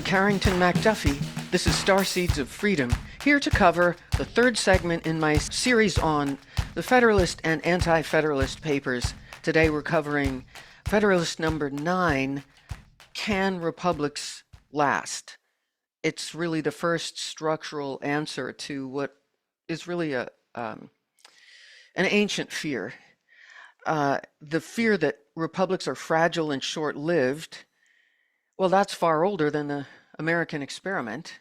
I'm Carrington MacDuffie. This is Starseeds of Freedom, here to cover the third segment in my series on the Federalist and Anti-Federalist Papers. Today we're covering Federalist No.9, Can Republics Last? It's really the first structural answer to what is really an ancient fear. The fear that republics are fragile and short-lived. Well, that's far older than the American experiment.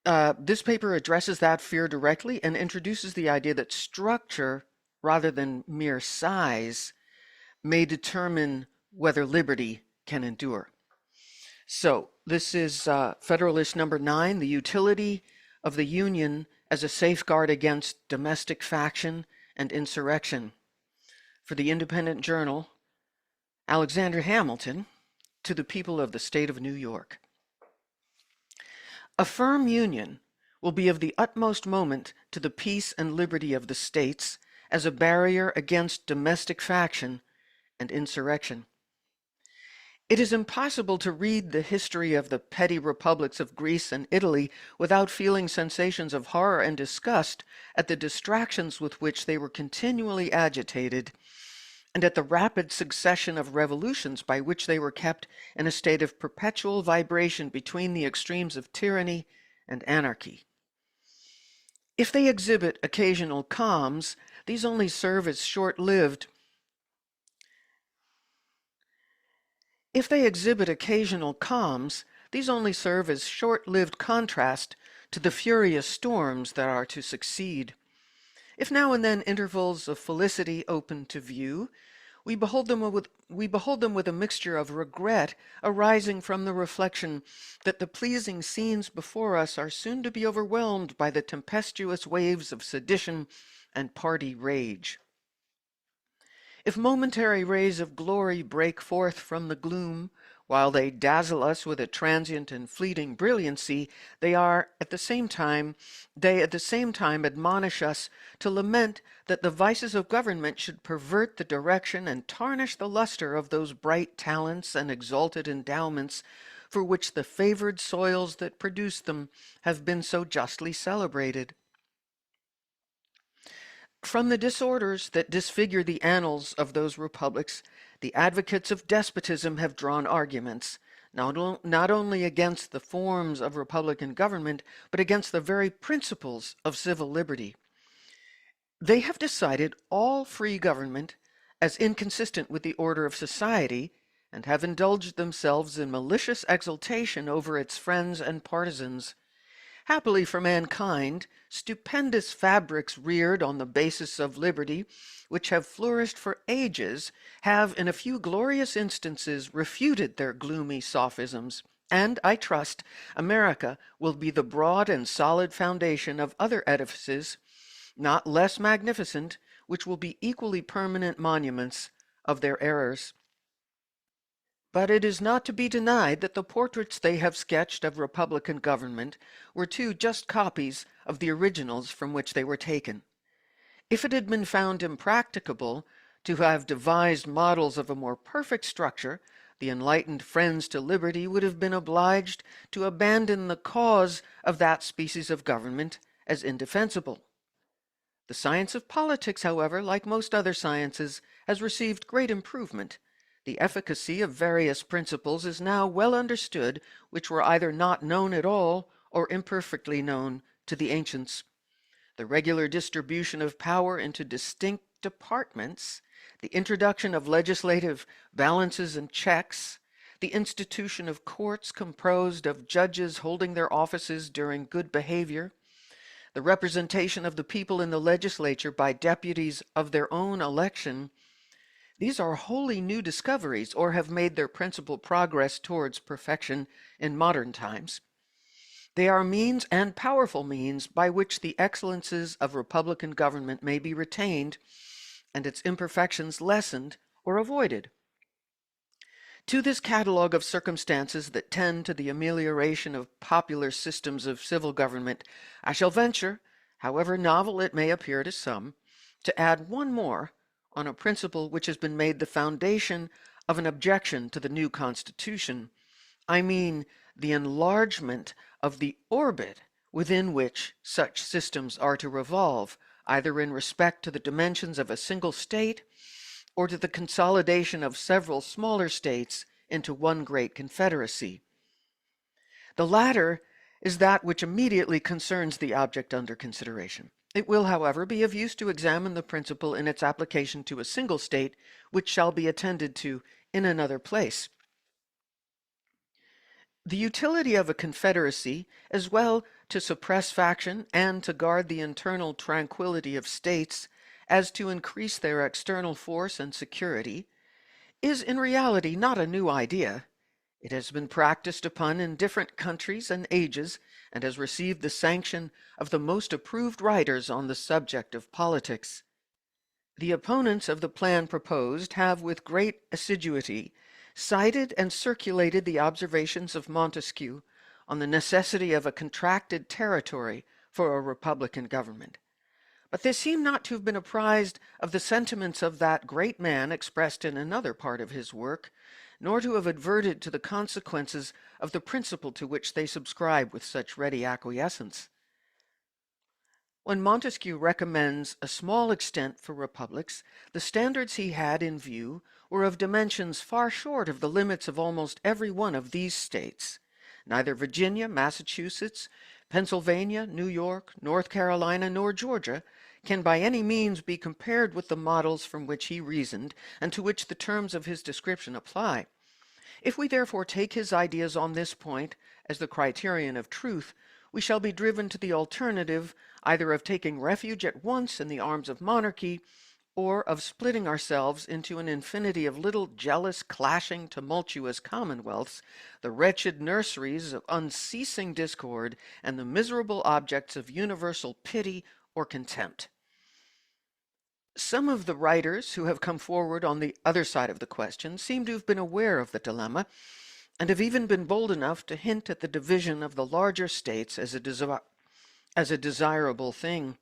This paper addresses that fear directly and introduces the idea that structure, rather than mere size, may determine whether liberty can endure. So this is Federalist No.9, the utility of the Union as a safeguard against domestic faction and insurrection. For the Independent Journal, Alexander Hamilton, to the people of the state of New York. A firm union will be of the utmost moment to the peace and liberty of the states as a barrier against domestic faction and insurrection. It is impossible to read the history of the petty republics of Greece and Italy without feeling sensations of horror and disgust at the distractions with which they were continually agitated, and at the rapid succession of revolutions by which they were kept in a state of perpetual vibration between the extremes of tyranny and anarchy. If they exhibit occasional calms, these only serve as short-lived contrast to the furious storms that are to succeed. If now and then intervals of felicity open to view, we behold them with a mixture of regret arising from the reflection that the pleasing scenes before us are soon to be overwhelmed by the tempestuous waves of sedition and party rage. If momentary rays of glory break forth from the gloom, while they dazzle us with a transient and fleeting brilliancy, they at the same time admonish us to lament that the vices of government should pervert the direction and tarnish the luster of those bright talents and exalted endowments for which the favored soils that produce them have been so justly celebrated. From the disorders that disfigure the annals of those republics, the advocates of despotism have drawn arguments, not only against the forms of republican government, but against the very principles of civil liberty. They have decided all free government as inconsistent with the order of society, and have indulged themselves in malicious exultation over its friends and partisans. Happily for mankind, stupendous fabrics reared on the basis of liberty, which have flourished for ages, have in a few glorious instances refuted their gloomy sophisms, and, I trust, America will be the broad and solid foundation of other edifices, not less magnificent, which will be equally permanent monuments of their errors. But it is not to be denied that the portraits they have sketched of republican government were two just copies of the originals from which they were taken. If it had been found impracticable to have devised models of a more perfect structure, the enlightened friends to liberty would have been obliged to abandon the cause of that species of government as indefensible. The science of politics, however, like most other sciences, has received great improvement. The efficacy of various principles is now well understood, which were either not known at all or imperfectly known to the ancients. The regular distribution of power into distinct departments, the introduction of legislative balances and checks, the institution of courts composed of judges holding their offices during good behavior, the representation of the people in the legislature by deputies of their own election, these are wholly new discoveries, or have made their principal progress towards perfection in modern times. They are means, and powerful means, by which the excellences of republican government may be retained and its imperfections lessened or avoided. To this catalogue of circumstances that tend to the amelioration of popular systems of civil government, I shall venture, however novel it may appear to some, to add one more on a principle which has been made the foundation of an objection to the new Constitution, I mean the enlargement of the orbit within which such systems are to revolve, either in respect to the dimensions of a single state or to the consolidation of several smaller states into one great confederacy. The latter is that which immediately concerns the object under consideration. It will, however, be of use to examine the principle in its application to a single state, which shall be attended to in another place. The utility of a confederacy, as well to suppress faction and to guard the internal tranquility of states as to increase their external force and security, is in reality not a new idea. It has been practiced upon in different countries and ages, and has received the sanction of the most approved writers on the subject of politics. The opponents of the plan proposed have with great assiduity cited and circulated the observations of Montesquieu on the necessity of a contracted territory for a republican government. But they seem not to have been apprised of the sentiments of that great man expressed in another part of his work, nor to have adverted to the consequences of the principle to which they subscribe with such ready acquiescence. When Montesquieu recommends a small extent for republics, the standards he had in view were of dimensions far short of the limits of almost every one of these states. Neither Virginia, Massachusetts, Pennsylvania, New York, North Carolina, nor Georgia can by any means be compared with the models from which he reasoned and to which the terms of his description apply. If we therefore take his ideas on this point as the criterion of truth, we shall be driven to the alternative either of taking refuge at once in the arms of monarchy, or of splitting ourselves into an infinity of little jealous, clashing, tumultuous commonwealths, the wretched nurseries of unceasing discord, and the miserable objects of universal pity or contempt. Some of the writers who have come forward on the other side of the question seem to have been aware of the dilemma, and have even been bold enough to hint at the division of the larger states as a desirable thing.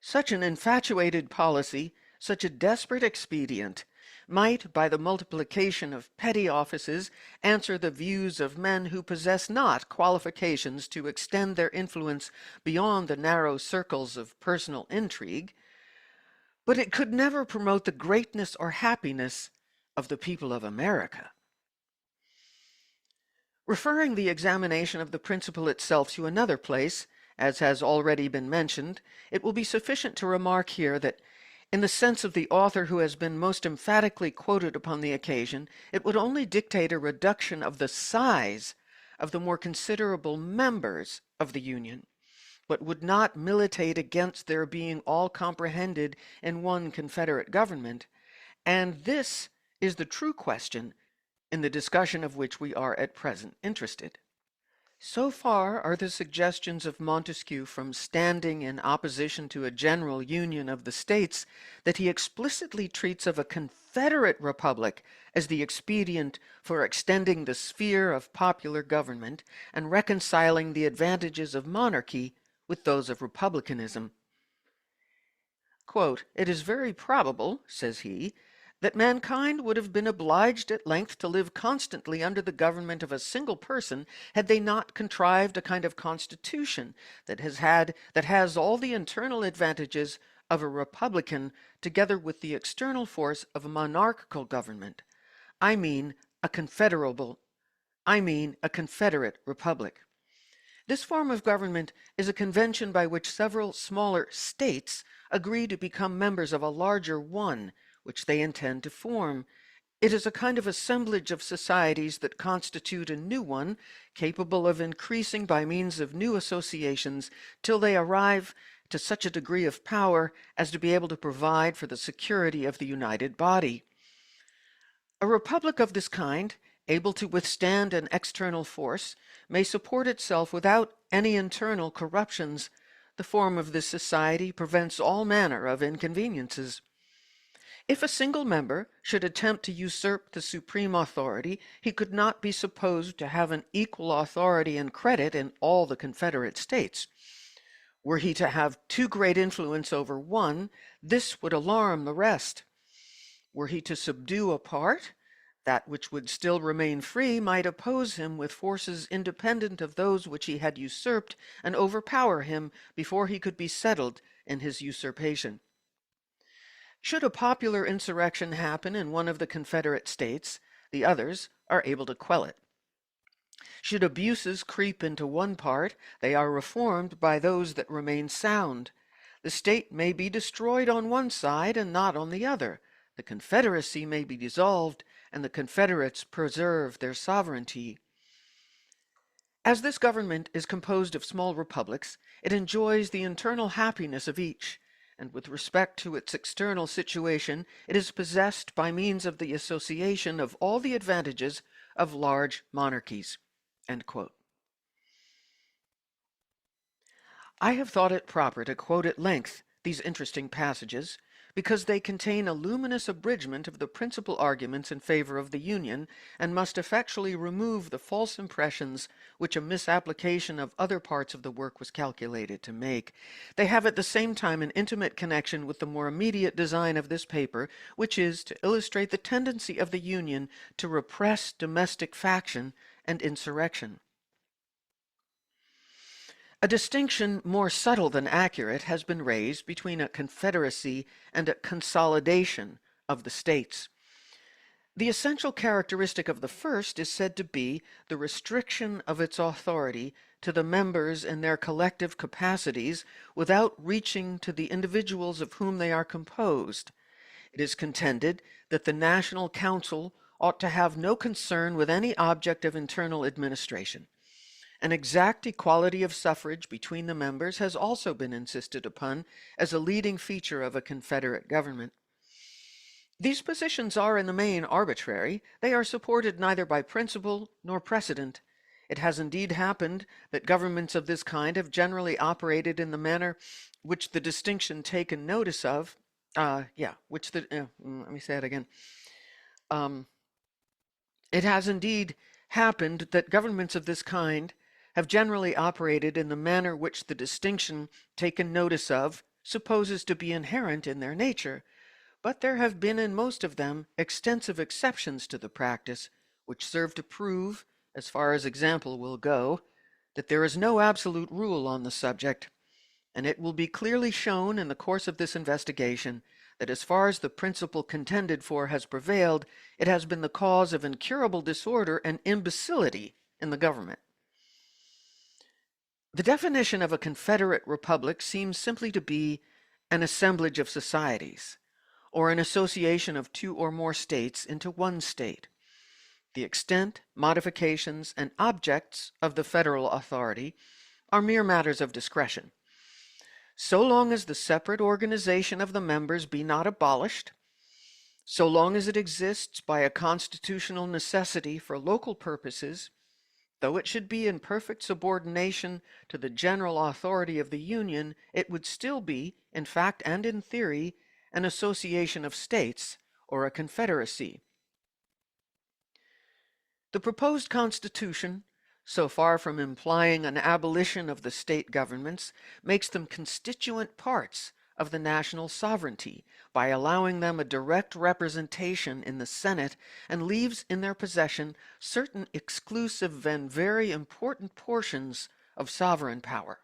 Such an infatuated policy, such a desperate expedient, might, by the multiplication of petty offices, answer the views of men who possess not qualifications to extend their influence beyond the narrow circles of personal intrigue, but it could never promote the greatness or happiness of the people of America. Referring the examination of the principle itself to another place, as has already been mentioned, it will be sufficient to remark here that, in the sense of the author who has been most emphatically quoted upon the occasion, it would only dictate a reduction of the size of the more considerable members of the Union, but would not militate against their being all comprehended in one Confederate government, and this is the true question in the discussion of which we are at present interested. So far are the suggestions of Montesquieu from standing in opposition to a general union of the states that he explicitly treats of a Confederate republic as the expedient for extending the sphere of popular government and reconciling the advantages of monarchy with those of republicanism. Quote, "It is very probable," says he, "that mankind would have been obliged at length to live constantly under the government of a single person had they not contrived a kind of constitution that has all the internal advantages of a republican together with the external force of a monarchical government. I mean a confederate republic. This form of government is a convention by which several smaller states agree to become members of a larger one, which they intend to form. It is a kind of assemblage of societies that constitute a new one, capable of increasing by means of new associations till they arrive to such a degree of power as to be able to provide for the security of the united body. A republic of this kind, able to withstand an external force, may support itself without any internal corruptions. The form of this society prevents all manner of inconveniences. If a single member should attempt to usurp the supreme authority, he could not be supposed to have an equal authority and credit in all the Confederate States. Were he to have too great influence over one, this would alarm the rest. Were he to subdue a part, That which would still remain free might oppose him with forces independent of those which he had usurped and overpower him before he could be settled in his usurpation. Should a popular insurrection happen in one of the Confederate states, the others are able to quell it. Should abuses creep into one part, they are reformed by those that remain sound. The state may be destroyed on one side and not on the other. The Confederacy may be dissolved, and the Confederates preserve their sovereignty. As this government is composed of small republics, it enjoys the internal happiness of each, and with respect to its external situation, it is possessed by means of the association of all the advantages of large monarchies." End quote. I have thought it proper to quote at length these interesting passages because they contain a luminous abridgment of the principal arguments in favor of the Union, and must effectually remove the false impressions which a misapplication of other parts of the work was calculated to make. They have at the same time an intimate connection with the more immediate design of this paper, which is to illustrate the tendency of the Union to repress domestic faction and insurrection. A distinction more subtle than accurate has been raised between a confederacy and a consolidation of the states. The essential characteristic of the first is said to be the restriction of its authority to the members in their collective capacities without reaching to the individuals of whom they are composed. It is contended that the National Council ought to have no concern with any object of internal administration. An exact equality of suffrage between the members has also been insisted upon as a leading feature of a Confederate government. These positions are in the main arbitrary. They are supported neither by principle nor precedent. It has indeed happened that governments of this kind have generally operated in the manner which the distinction taken notice of, let me say it again. It has indeed happened that governments of this kind have generally operated in the manner which the distinction taken notice of supposes to be inherent in their nature, but there have been in most of them extensive exceptions to the practice, which serve to prove, as far as example will go, that there is no absolute rule on the subject, and it will be clearly shown in the course of this investigation that as far as the principle contended for has prevailed, it has been the cause of incurable disorder and imbecility in the government. The definition of a Confederate republic seems simply to be an assemblage of societies, or an association of two or more states into one state. The extent, modifications, and objects of the federal authority are mere matters of discretion. So long as the separate organization of the members be not abolished, so long as it exists by a constitutional necessity for local purposes, though it should be in perfect subordination to the general authority of the Union, it would still be, in fact and in theory, an association of states or a confederacy. The proposed Constitution, so far from implying an abolition of the state governments, makes them constituent parts of the national sovereignty by allowing them a direct representation in the Senate, and leaves in their possession certain exclusive and very important portions of sovereign power.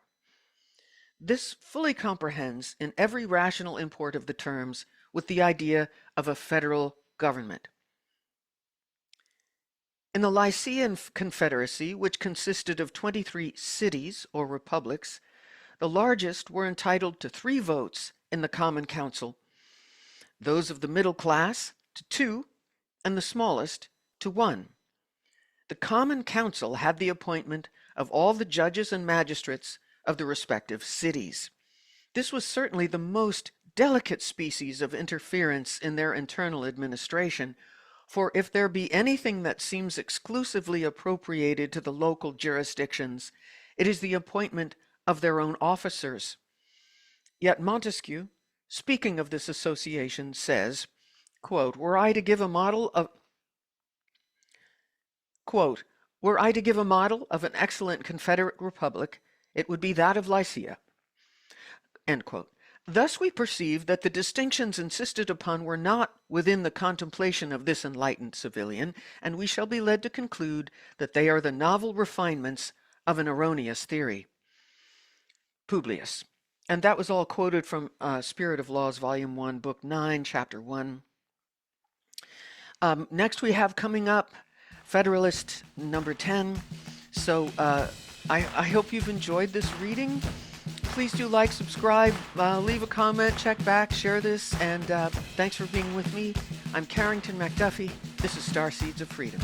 This fully comprehends in every rational import of the terms with the idea of a federal government. In the Lycian Confederacy, which consisted of 23 cities or republics, the largest were entitled to 3 votes in the Common Council, those of the middle class to 2, and the smallest to 1. The Common Council had the appointment of all the judges and magistrates of the respective cities. This was certainly the most delicate species of interference in their internal administration, for if there be anything that seems exclusively appropriated to the local jurisdictions, it is the appointment of their own officers. Yet Montesquieu, speaking of this association, says, quote, were I to give a model of an excellent Confederate republic, it would be that of Lycia. End quote. Thus we perceive that the distinctions insisted upon were not within the contemplation of this enlightened civilian, and we shall be led to conclude that they are the novel refinements of an erroneous theory. Publius. And that was all quoted from Spirit of Laws, Volume 1, Book 9, Chapter 1. Next we have coming up Federalist number 10. So I hope you've enjoyed this reading. Please do like, subscribe, leave a comment, check back, share this, and thanks for being with me. I'm Carrington McDuffie. This is Starseeds of Freedom.